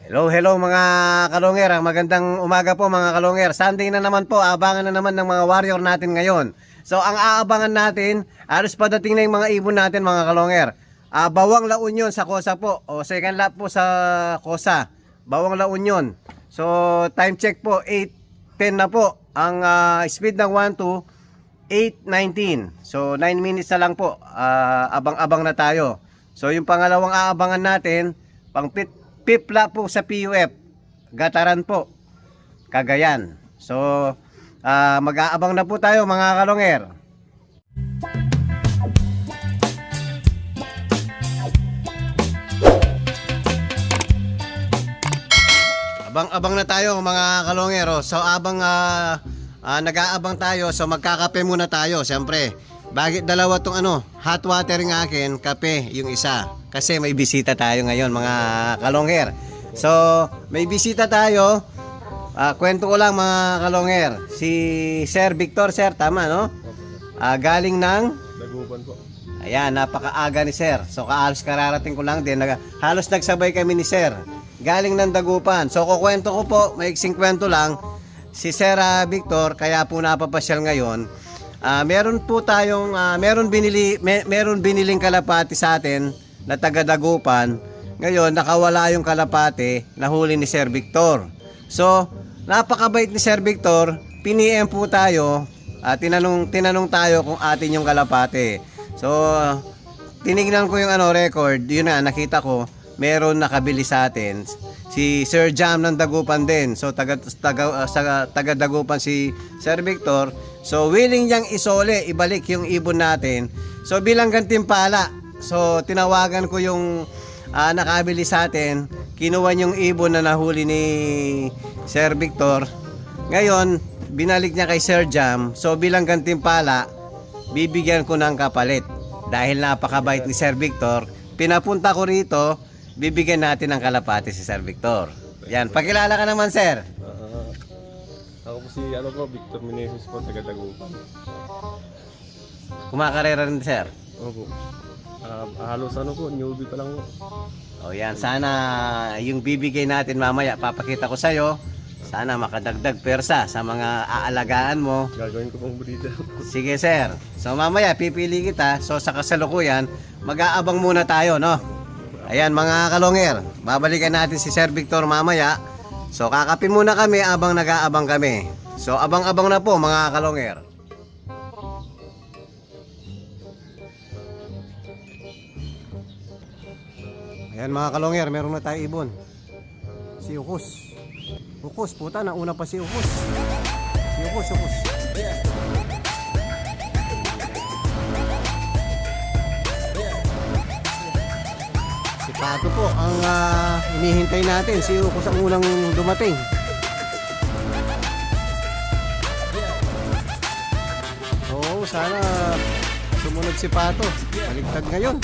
Hello mga kalonger. Magandang umaga po mga kalonger. Sunday na naman po, abangan na naman ng mga warrior natin ngayon. So ang aabangan natin, alos padating na yung mga ibon natin mga kalonger. Bawang La Union sa Kosa po, o second lap po sa Kosa, Bawang La Union. So time check po, 8:10 na po. Ang speed ng 1 8:19. So 9 minutes na lang po, abang-abang na tayo. So yung pangalawang aabangan natin, pang pipla po sa PUF, Gataran po, Cagayan. So mag-aabang na po tayo mga kalonger. Abang-abang na tayo mga kalongero. So abang nag-aabang tayo, so magkakape muna tayo. Siyempre, bakit dalawa tong hot water ng akin, kape yung isa. Kasi may bisita tayo ngayon mga kalonger. So may bisita tayo. Kwento ko lang mga kalonger. Si Sir Victor, sir, tama no? Galing ng Dagupan po. Ayan, napakaaga ni Sir. So kaalos kararating ko lang din. Halos nagsabay kami ni Sir. Galing ng Dagupan. So kukwento ko po, maiksing kwento lang. Si Sir Victor, kaya po napapasyal ngayon. Meron po tayong meron biniling kalapati sa atin na taga Dagupan. Ngayon nakawala yung kalapati, nahuli ni Sir Victor. So napakabait ni Sir Victor. Piniem po tayo. Tinanong tayo kung atin yung kalapati. So tinignan ko yung record. Yun na, nakita ko meron nakabili sa atin si Sir Jam ng Dagupan din. So taga Dagupan si Sir Victor. So willing niyang isole, ibalik yung ibon natin. So bilang gantimpala, so tinawagan ko yung nakabili sa atin, kinuha yung ibon na nahuli ni Sir Victor. Ngayon binalik niya kay Sir Jam. So bilang gantimpala, bibigyan ko ng kapalit. Dahil napakabait ni Sir Victor, pinapunta ko rito, bibigyan natin ng kalapati si Sir Victor. Yan, pakilala ka naman, Sir. Ako po si Victor Meneses po, taga Dagupan. Kumakarera rin, Sir. Opo. Halos newbie pa lang po. O yan, sana yung bibigay natin mamaya, papakita ko sa'yo. Sana makadagdag persa sa mga aalagaan mo. Gagawin ko pong breeder. Sige, Sir. So mamaya pipili kita. So sa kasalukuyan, mag-aabang muna tayo, no? Ayan mga kalonger, babalikan natin si Sir Victor mamaya. So kakapin muna kami abang nag-aabang kami. So abang-abang na po mga kalonger. Ayan mga kalonger, meron na tayo ibon. Si Ukos. Ukos, puta, nauna pa si Ukos. Si Ukos. Si Pato po ang inihintay natin. Si Ukos ang unang dumating. Oo, sana sumunod si Pato. Baligtad ngayon.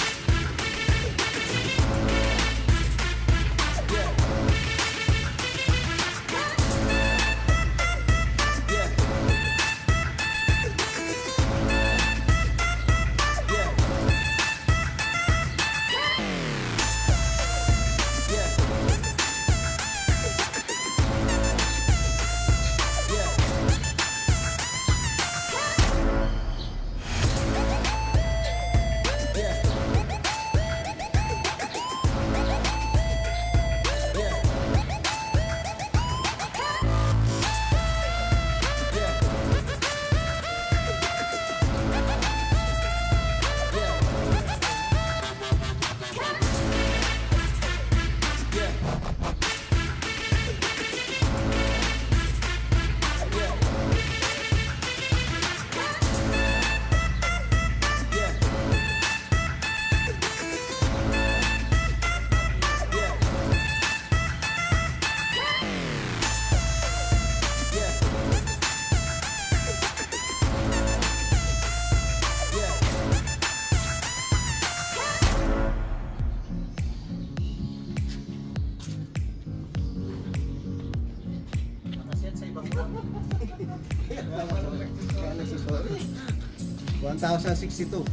$1,062.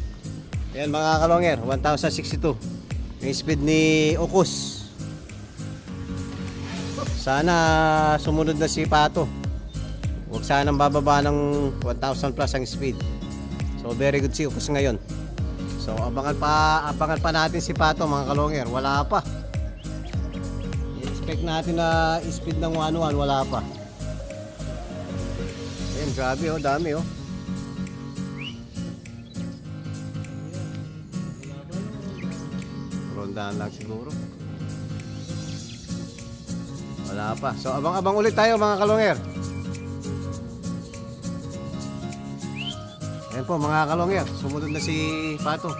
Ayan mga kalonger, 1,062 yung speed ni Ukos. Sana sumunod na si Pato. Huwag sanang bababa ng 1,000 plus ang speed. So very good si Ukos ngayon. So abangan pa natin si Pato mga kalonger. Wala pa. I-expect natin na speed ng 1-1, wala pa. Ayan, grabe oh, dami oh. Rondahan lang siguro. Wala pa. So abang-abang ulit tayo mga kalonger. Ayan po mga kalonger, sumunod na si Pato.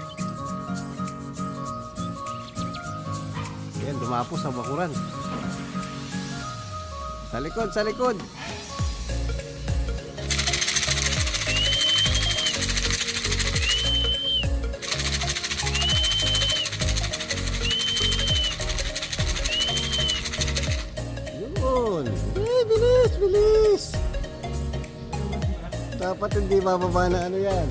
Ayan, dumapo sa bakuran. Sa likod, sa likod. Yun. Bilis, bilis. Dapat hindi bababa na ano yan.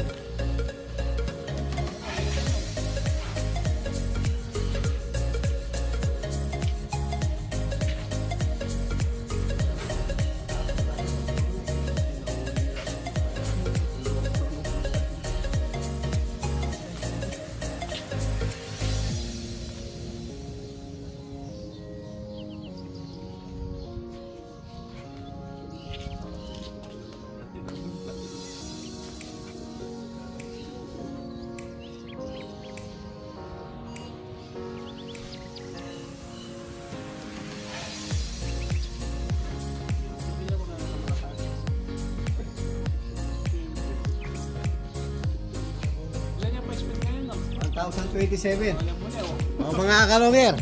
Ilan yung pa-speed ngayon, no? 1,027. Alam mo na, oh. O mga kalonger,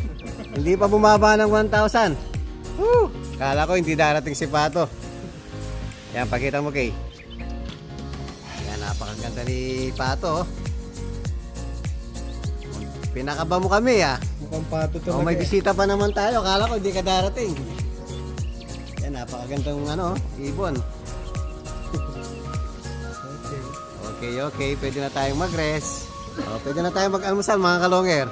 hindi pa bumaba ng 1,000. Woo! Kala ko hindi darating si Pato. Yan, pakita mo kay. Yan, napakaganda ni Pato. Oh. Pinakaba mo kami ah. Mukhang Pato to. O may bisita pa naman tayo. Kala ko hindi ka darating. Yan, napakagandang ano, ibon. Okay, okay. Pwede na tayong mag-rest. O, pwede na tayong mag-almusal mga kalonger.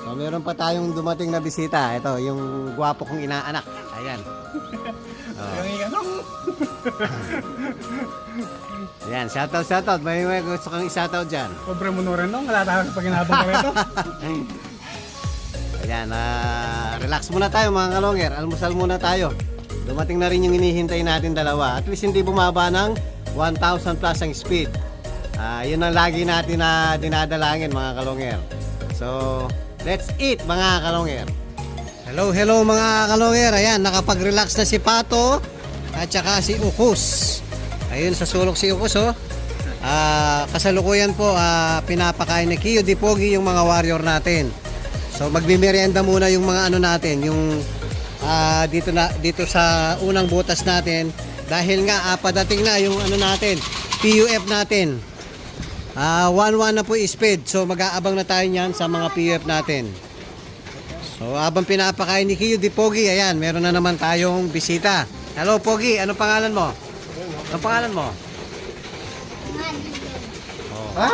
So, meron pa tayong dumating na bisita. Ito, yung gwapo kong inaanak. Ayan. Yung ano? Ayan, shoutout, shoutout. May gusto kang i-shoutout dyan. Pobre mo rin, no? Wala tayo pag inabang ka rito. Ayan, relax muna tayo mga kalonger. Almusal muna tayo. Dumating na rin yung inihintay natin dalawa. At least hindi bumaba ng 1,000 plus ang speed. Yun ang lagi natin na dinadalangin mga kalonger. So, let's eat mga kalonger. Hello, hello mga kalonger. Ayan, nakapag-relax na si Pato at saka si Ukos. Ayun, sa sulok si Ukos oh. Kasalukuyan po, pinapakain ni Kiyo Di Pogi yung mga warrior natin. So, magmimerienda muna yung mga ano natin, yung dito sa unang butas natin. Dahil nga, padating na yung ano natin, PUF natin. 1-1 na po speed. So mag-aabang na tayo niyan sa mga PUF natin. So habang pinapakain ni Kiyo Di Pogi, ayan, meron na naman tayong bisita. Hello Pogi, ano pangalan mo? Ano pangalan mo? Oh. Ha?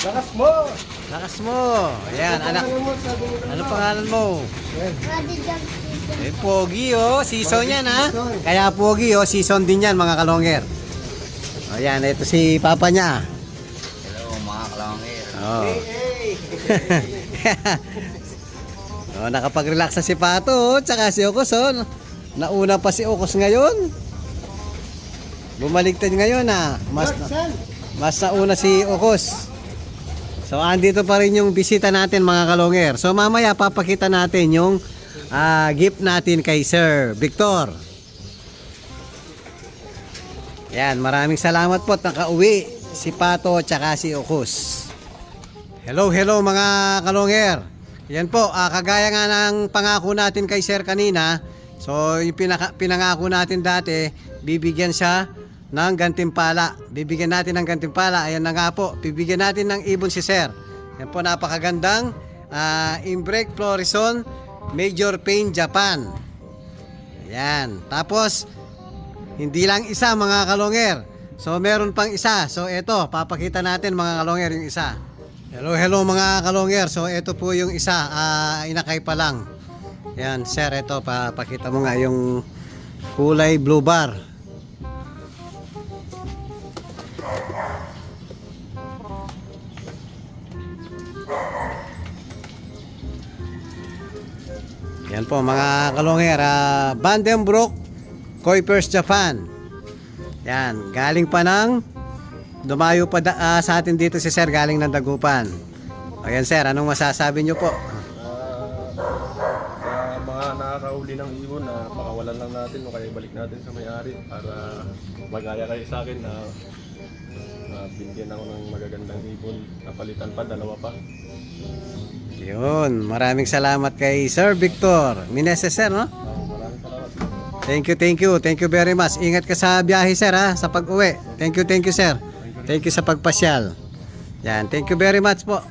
Lakas mo! Lakas mo. Ayan, anak. Ano pangalan mo? Pogi oh, season yan ha. Kaya Pogi oh, season din yan mga kalonger. Ayan, ito si papa niya. Mga kalonger. Oh. Oh, nakapag-relax na si Pato, oh, tsaka si Ukos, oh. Nauna pa si Ukos ngayon. Bumaligtad ngayon, ah. Mas nauna si Ukos. So, andito pa rin yung bisita natin, mga kalonger. So, mamaya papakita natin yung gift natin kay Sir Victor. Yan, maraming salamat po. Nakauwi si Pato tsaka si Ukos. Hello, hello mga kalonger. Yan po, kagaya nga ng pangako natin kay Sir kanina. So, yung pinangako natin dati, bibigyan siya ng gantimpala. Bibigyan natin ng gantimpala. Ayan na nga po, bibigyan natin ng ibon si Sir. Yan po, napakagandang Imbrek Florison Major Pain Japan. Ayan. Tapos, hindi lang isa mga kalonger. So meron pang isa. So ito, papakita natin mga kalonger yung isa. Hello, hello mga kalonger. So ito po yung isa, inakay pa lang. Yan, sir, ito, pakita mo nga yung kulay blue bar. Yan po mga kalongher, Vandenbroek Kuipers Japan. Yan, galing pa ng dumayo pa sa atin dito si sir, galing ng Dagupan. Ayan sir, anong masasabi nyo po? Sa mga nakakauli ng ibon na pakawalan lang natin o kaya balik natin sa may-ari para magaya kayo sa akin na binigyan ako ng magagandang ibon. Napalitan pa, dalawa pa. Yun, maraming salamat kay Sir Victor Meneses, sir, no? Maraming salamat. Thank you very much. Ingat ka sa biyahe sir, sa pag-uwi. Thank you sir. Thank you sa pagpasyal. Yan, thank you very much po.